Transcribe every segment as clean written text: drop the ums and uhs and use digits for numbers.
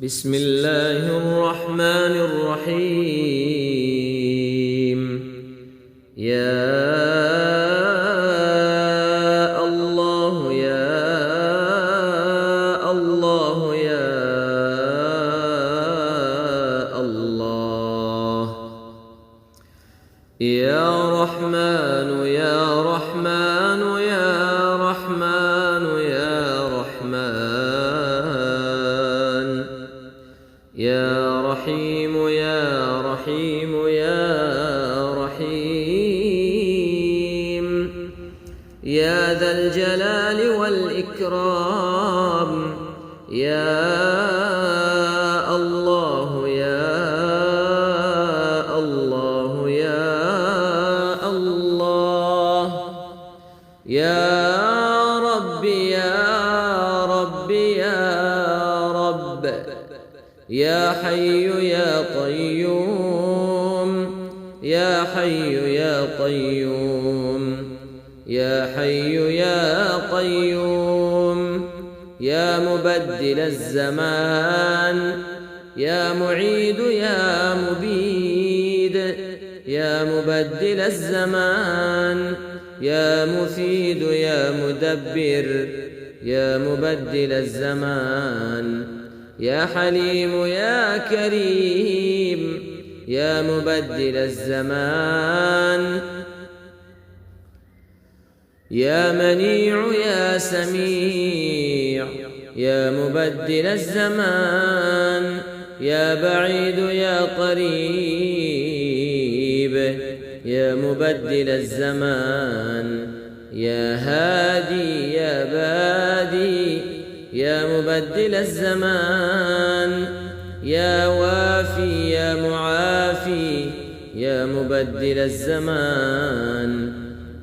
بسم الله الرحمن الرحيم. يا الله يا الله يا الله، يا رحمن يا رحمن يا رحمن يا رحمن، يا رحيم يا رحيم يا رحيم، يا ذا الجلال والإكرام، يا الله يا الله يا الله، يا رب يا رب يا رب، يا حي يا قيوم، يا حي يا قيوم، يا حي يا قيوم، يا مبدل الزمان، يا معيد يا مبيد، يا مبدل الزمان، يا مفيد يا مدبر، يا مبدل الزمان، يا حليم يا كريم، يا مبدل الزمان، يا منيع يا سميع، يا مبدل الزمان، يا بعيد يا قريب، يا مبدل الزمان، يا هادي يا بادي، يا مبدل الزمان، يا وافي يا معافي، يا مبدل الزمان،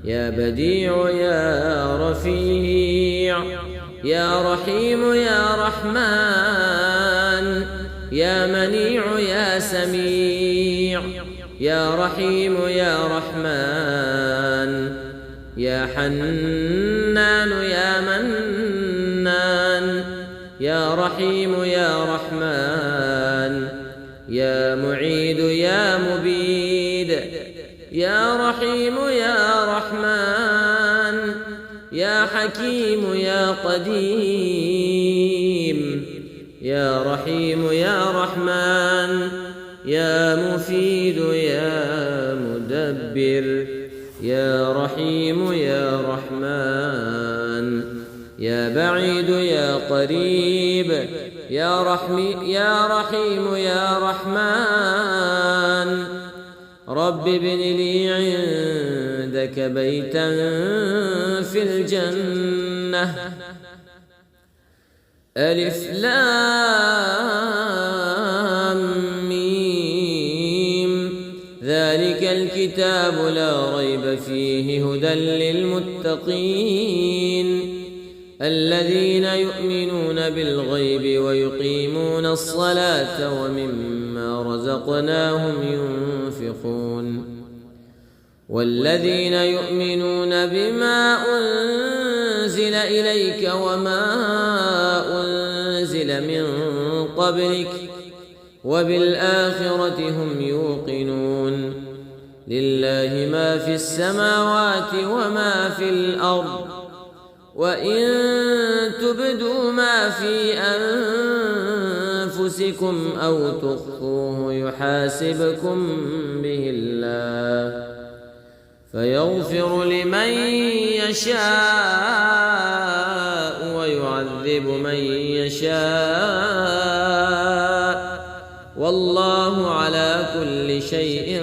يا بديع يا رفيع، يا رحيم يا رحمن، يا منيع يا سميع، يا رحيم يا رحمن، يا حنان يا منان، يا رحيم يا رحمن، يا معيد يا مبيد، يا رحيم يا رحمن، يا حكيم يا قديم، يا رحيم يا رحمن، يا مفيد يا مدبر، يا رحيم يا رحمن، يا بعيد يا قريب، يا رحيم يا رحمن، رب ابن لي عندك بيتا في الجنة. ألف لام ميم، ذلك الكتاب لا ريب فيه هدى للمتقين الذين يؤمنون بالغيب ويقيمون الصلاة ومما رزقناهم ينفقون والذين يؤمنون بما أنزل إليك وما أنزل من قبلك وبالآخرة هم يوقنون لله ما في السماوات وما في الأرض وإن تبدوا ما في أنفسكم أو تخفوه يحاسبكم به الله فيغفر لمن يشاء ويعذب من يشاء والله على كل شيء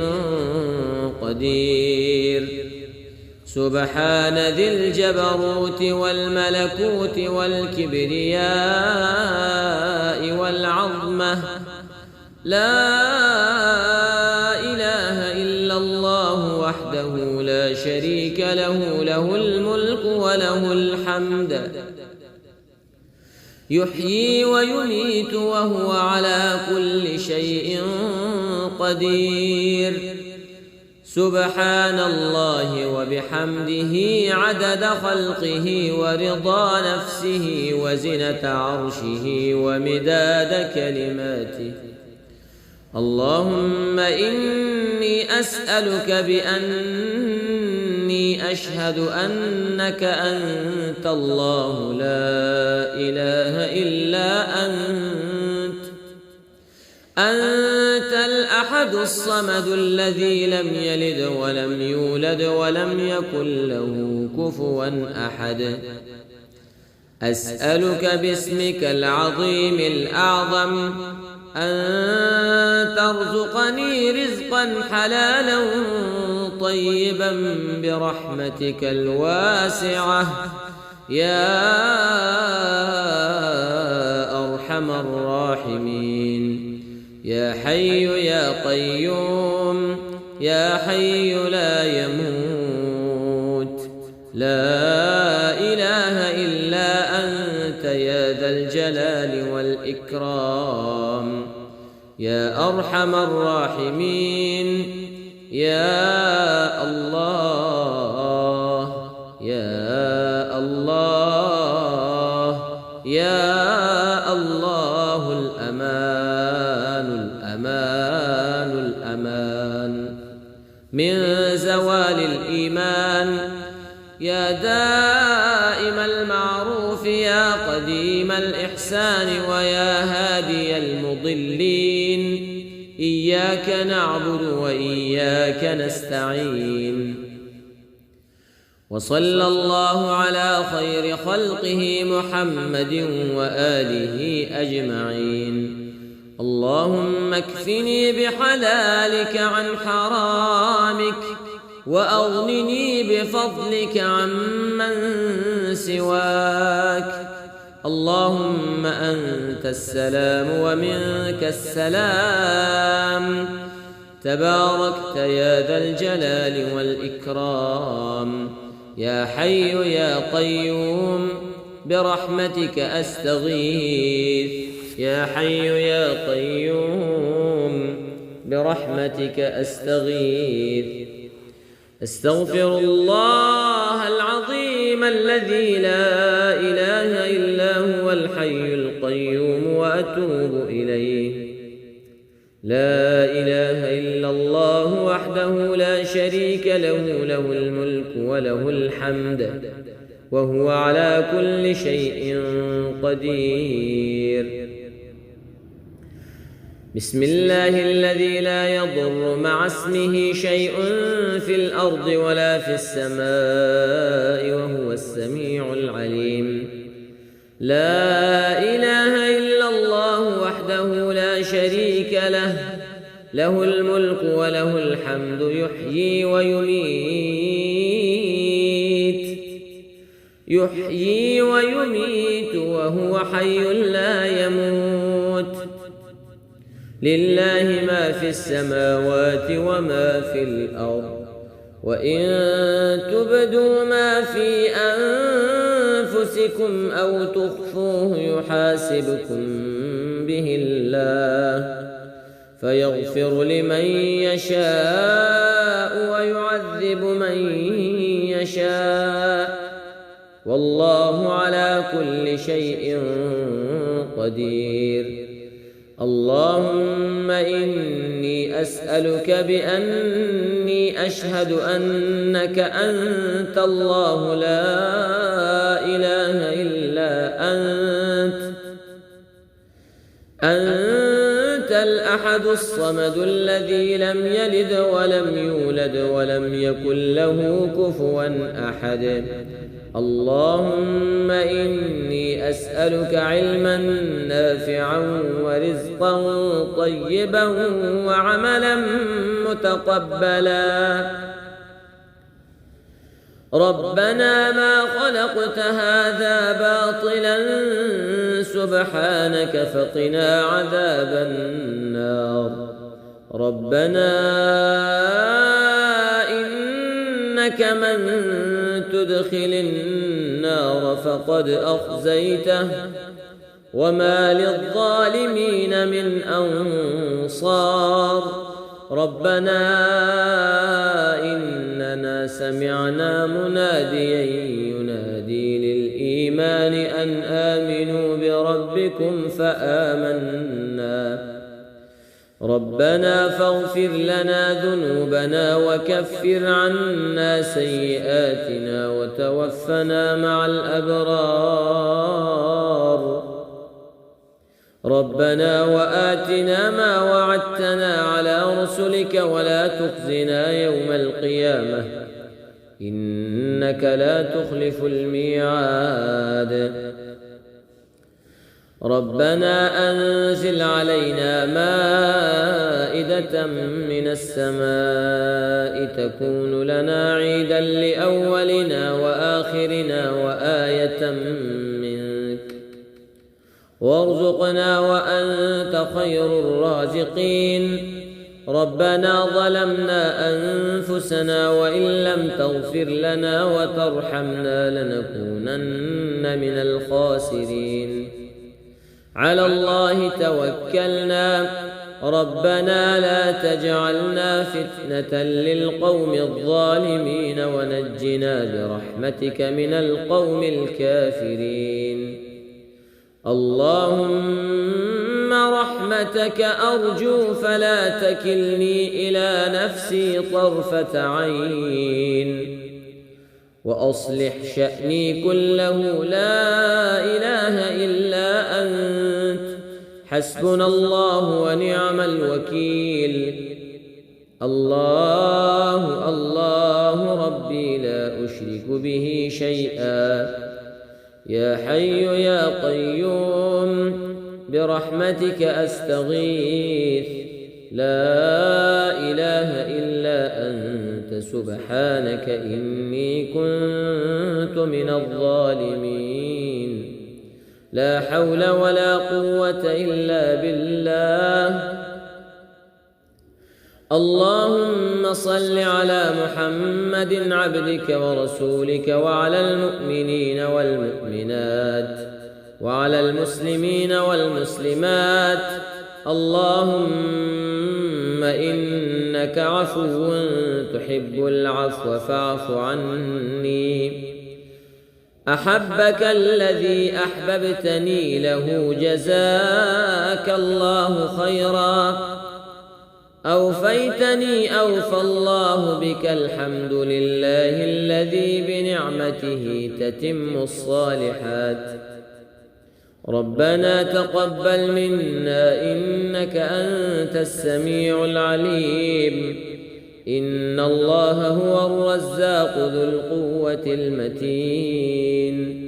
قدير. سبحان ذي الجبروت والملكوت والكبرياء والعظمة، لا إله إلا الله وحده لا شريك له، له الملك وله الحمد، يحيي ويميت وهو على كل شيء قدير. سبحان الله وبحمده عدد خلقه ورضا نفسه وزنة عرشه ومداد كلماته. اللهم إني أسألك بأني أشهد أنك أنت الله لا إله إلا أنت الأحد الصمد الذي لم يلد ولم يولد ولم يكن له كفوا أحد. أسألك باسمك العظيم الأعظم أن ترزقني رزقا حلالا طيبا برحمتك الواسعة يا أرحم الراحمين. يا حي يا قيوم يا حي لا يموت، لا إله إلا أنت يا ذا الجلال والإكرام. يا أرحم الراحمين. يا الله يا الله يا الله الأمان الأمان الأمان من زوال الإيمان. يا دائم المعروف يا قديم الإحسان ويا هادي المضلين، إياك نعبد وإياك نستعين. وصلى الله على خير خلقه محمد وآله أجمعين. اللهم اكفني بحلالك عن حرامك وأغنني بفضلك عمن سواك. اللهم أنت السلام ومنك السلام، تباركت يا ذا الجلال والإكرام. يا حي يا قيوم برحمتك أستغيث. يا حي يا قيوم برحمتك أستغيث. أستغفر الله العظيم الذي لا إله إلا هو الحي القيوم وأتوب إليه. لا إله إلا الله وحده لا شريك له، له الملك وله الحمد وهو على كل شيء قدير. بسم الله الذي لا يضر مع اسمه شيء في الأرض ولا في السماء وهو السميع العليم. لا إله إلا الله وحده لا شريك له، له الملك وله الحمد يحيي ويميت وهو حي لا يموت. لله ما في السماوات وما في الأرض، وإن تبدوا ما في أنفسكم أو تخفوه يحاسبكم به الله فيغفر لمن يشاء ويعذب من يشاء، والله على كل شيء قدير. اللهم إني أسألك بأني أشهد أنك أنت الله لا إله إلا أنت الأحد الصمد الذي لم يلد ولم يولد ولم يكن له كفوا أحد. اللهم إني أسألك علما نافعا ورزقا طيبا وعملا متقبلا. ربنا ما خلقت هذا باطلا سبحانك فقنا عذاب النار. ربنا إنك من تدخل النار فقد أخزيته وما للظالمين من أنصار. ربنا إننا سمعنا مناديا ينادي للإيمان أن آمنوا بربكم فآمنا ربنا فاغفر لنا ذنوبنا وكفر عنا سيئاتنا وتوفنا مع الأبرار ربنا وآتنا ما وعدتنا على رسلك ولا تخزنا يوم القيامة إنك لا تخلف الميعاد ربنا أنزل علينا مائدة من السماء تكون لنا عيدا لأولنا وآخرنا وآية منك وارزقنا وأنت خير الرازقين ربنا ظلمنا أنفسنا وإن لم تغفر لنا وترحمنا لنكونن من الخاسرين على الله توكلنا ربنا لا تجعلنا فتنة للقوم الظالمين ونجنا برحمتك من القوم الكافرين اللهم رحمتك أرجو فلا تكلني إلى نفسي طرفة عين وأصلح شأني كله لا إله إلا أنت حسبنا الله ونعم الوكيل الله الله ربي لا أشرك به شيئا يا حي يا قيوم برحمتك أستغيث لا إله إلا أنت سبحانك إني كنت من الظالمين لا حول ولا قوة إلا بالله اللهم صل على محمد عبدك ورسولك وعلى المؤمنين والمؤمنات وعلى المسلمين والمسلمات اللهم إنك عفو تحب العفو فاعف عني أحبك الذي أحببتني له جزاك الله خيرا أوفيتني أوفى الله بك الحمد لله الذي بنعمته تتم الصالحات ربنا تقبل منا إنك أنت السميع العليم إن الله هو الرزاق ذو القوة المتين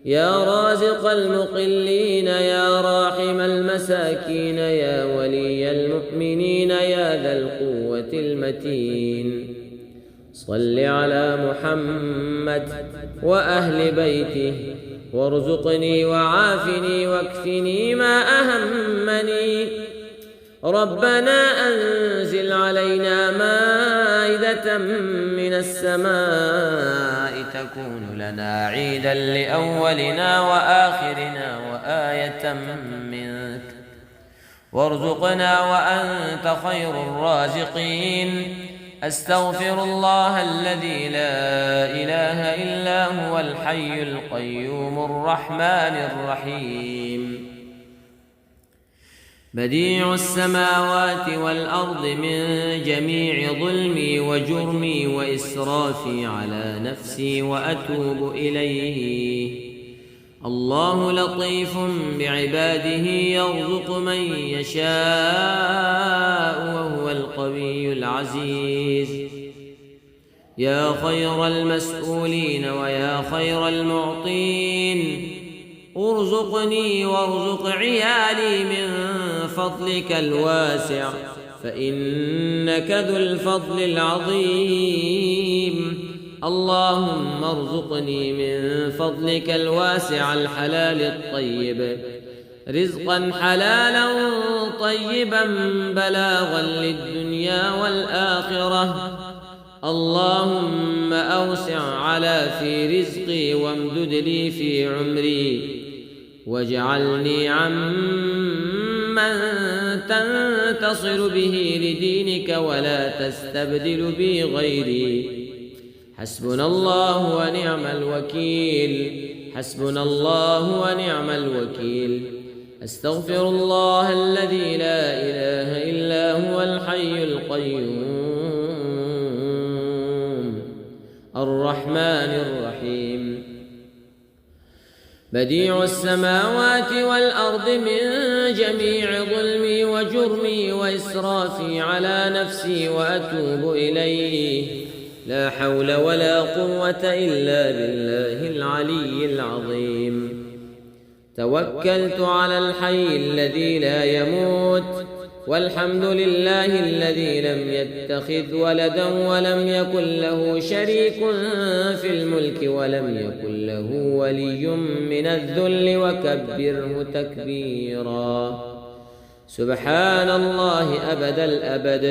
يا رازق المقلين يا راحم المساكين يا ولي المؤمنين يا ذا القوة المتين صل على محمد وأهل بيته وارزقني وعافني واكفني ما أهمني ربنا أنزل علينا مائدة من السماء تكون لنا عيدا لأولنا وآخرنا وآية منك وارزقنا وأنت خير الرازقين أستغفر الله الذي لا إله إلا هو الحي القيوم الرحمن الرحيم بديع السماوات والأرض من جميع ظلمي وجرمي وإسرافي على نفسي وأتوب إليه الله لطيف بعباده يرزق من يشاء وهو القوي العزيز يا خير المسؤولين ويا خير المعطين ارزقني وارزق عيالي من فضلك الواسع فإنك ذو الفضل العظيم اللهم ارزقني من فضلك الواسع الحلال الطيب رزقا حلالا طيبا بلاغا للدنيا والآخرة اللهم أوسع على في رزقي وامدد لي في عمري واجعلني عمن تنتصر به لدينك ولا تستبدل بي غيري حسبنا الله ونعم الوكيل. حسبنا الله ونعم الوكيل. أستغفر الله الذي لا إله إلا هو الحي القيوم الرحمن الرحيم. بديع السماوات والأرض من جميع ظلمي وجرمي وإسرافي على نفسي وأتوب إليه. لا حول ولا قوة إلا بالله العلي العظيم. توكلت على الحي الذي لا يموت، والحمد لله الذي لم يتخذ ولدا ولم يكن له شريك في الملك ولم يكن له ولي من الذل وكبره تكبيرا. سبحان الله أبد الأبد.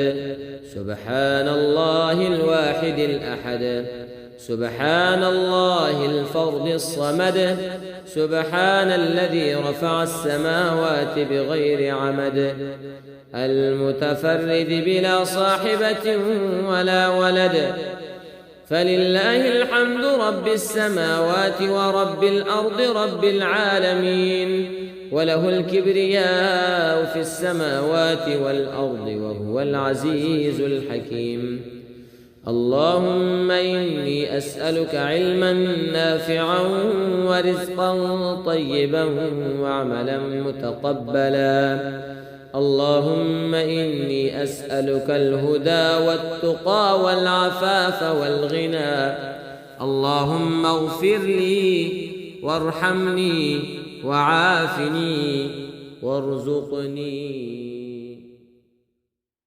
سبحان الله الواحد الأحد. سبحان الله الفرد الصمد. سبحان الذي رفع السماوات بغير عمد، المتفرد بلا صاحبة ولا ولد. فلله الحمد رب السماوات ورب الأرض رب العالمين، وله الكبرياء في السماوات والأرض وهو العزيز الحكيم. اللهم إني أسألك علما نافعا ورزقا طيبا وعملا متقبلا. اللهم إني أسألك الهدى والتقى والعفاف والغنى. اللهم اغفر لي وارحمني وعافني وارزقني.